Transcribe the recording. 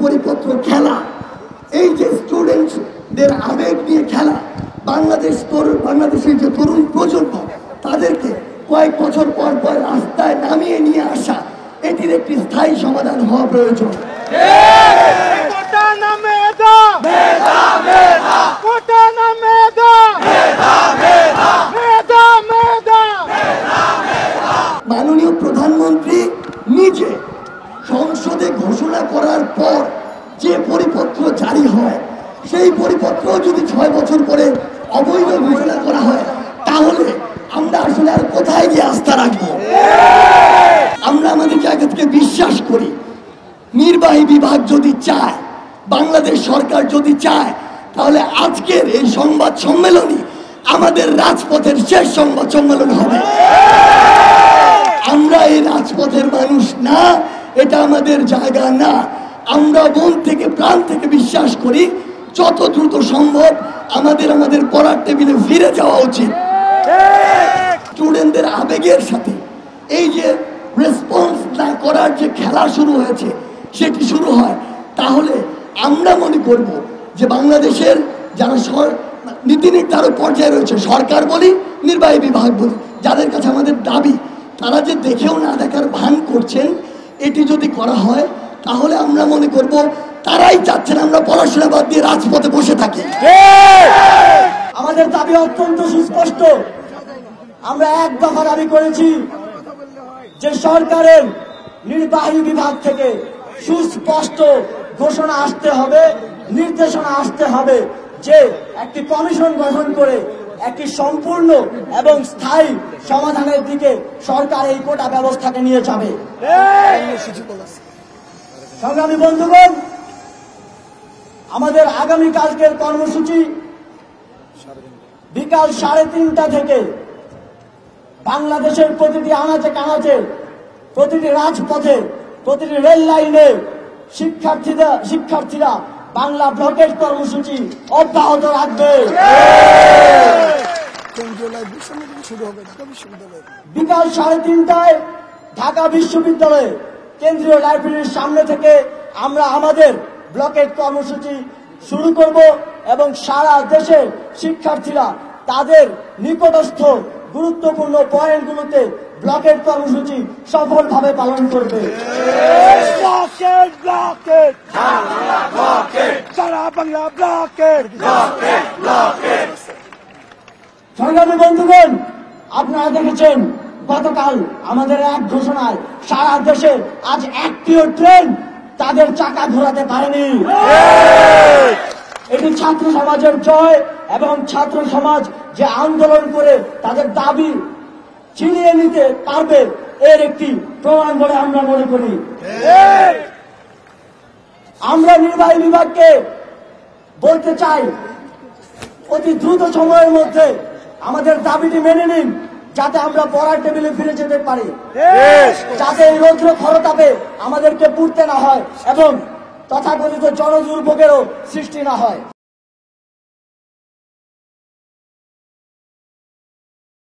পরিপত্র খেলা, এই যে স্টুডেন্টদের আবেগ নিয়ে খেলা, বাংলাদেশের যে তরুণ প্রজন্ম তাদেরকে কয়েক বছর পর পর রাস্তায় নামিয়ে নিয়ে আসা, এটির একটি স্থায়ী সমাধান হওয়া প্রয়োজন। মাননীয় প্রধানমন্ত্রী নিজে সংসদে ঘোষণা করার পর যে পরিপত্র জারি হয়, সেই পরিপত্র যদি 6 বছর পরে অবৈধ ঘোষণা করা হয়, তাহলে আমরা আসলে আর কোথায় গিয়ে আস্থা রাখবো? আমরা আমাদের জায়গা থেকে বিশ্বাস করি, নির্বাহী বিভাগ যদি চায়, বাংলাদেশ সরকার যদি চায়, তাহলে আজকের এই সংবাদ সম্মেলনই আমাদের রাজপথের শেষ সংবাদ সম্মেলন হবে। আমরা এই রাজপথের মানুষ না, এটা আমাদের জায়গা না। আমরা মন থেকে প্রাণ থেকে বিশ্বাস করি, যত দ্রুত সম্ভব আমাদের পড়ার টেবিলে ফিরে যাওয়া উচিত। স্টুডেন্টদের আবেগের সাথে এই যে রেসপন্স না করার যে খেলা শুরু হয়েছে, সেটি শুরু হয়, তাহলে আমরা মনে করব যে বাংলাদেশের যারা নীতি নির্ধারক পর্যায়ে রয়েছে, সরকার বলি, নির্বাহী বিভাগ বলি, যাদের কাছে আমাদের দাবি, তারা যে দেখেও না দেখার ভান করছেন, এটি যদি করা হয়, তাহলে আমরা মনে করব তারাই চাচ্ছেন আমরা পড়াশোনা বাদ দিয়ে রাজপথে বসে থাকি। আমাদের দাবি অত্যন্ত সুস্পষ্ট। আমরা এক দফা দাবি করেছি যে সরকারের নির্বাহী বিভাগ থেকে সুস্পষ্ট ঘোষণা আসতে হবে, নির্দেশনা আসতে হবে যে একটি কমিশন গঠন করে একটি সম্পূর্ণ এবং স্থায়ী সমাধানের দিকে সরকার এই কোটা ব্যবস্থাকে নিয়ে যাবে। সংগ্রামী বন্ধুগণ, আমাদের আগামীকালকের কর্মসূচি বিকাল 3:30 থেকে বাংলাদেশের প্রতিটি আনাচে কানাচে, প্রতিটি রাজপথে, প্রতিটি রেল লাইনে শিক্ষার্থীরা বাংলা ব্লকেট কর্মসূচি অব্যাহত রাখবে। বিকাল 3:30টায় ঢাকা বিশ্ববিদ্যালয়ে কেন্দ্রীয় লাইব্রেরির সামনে থেকে আমরা আমাদের ব্লকেট কর্মসূচি শুরু করব এবং সারা দেশে শিক্ষার্থীরা তাদের নিকটস্থ গুরুত্বপূর্ণ পয়েন্টগুলোতে ব্লকেট কর্মসূচি সফলভাবে পালন করবে। সংগ্রামী বন্ধুগণ, আপনারা দেখেছেন গতকাল আমাদের এক ঘোষণায় সারা দেশে আজ একটিও ট্রেন তাদের চাকা ঘোরাতে পারেনি। এটি ছাত্র সমাজের জয় এবং ছাত্র সমাজ যে আন্দোলন করে তাদের দাবি ছিনিয়ে নিতে পারবে, এর একটি প্রমাণ বলে আমরা মনে করি। আমরা নির্বাহী বিভাগকে বলতে চাই, অতি দ্রুত সময়ের মধ্যে আমাদের দাবিটি মেনে নিন, যাতে আমরা পড়ার টেবিলে ফিরে যেতে পারি, যাতে এই রৌদ্র খরতাপে আমাদেরকে পুড়তে না হয় এবং তথাকথিত জনদুর্ভোগেরও সৃষ্টি না হয়।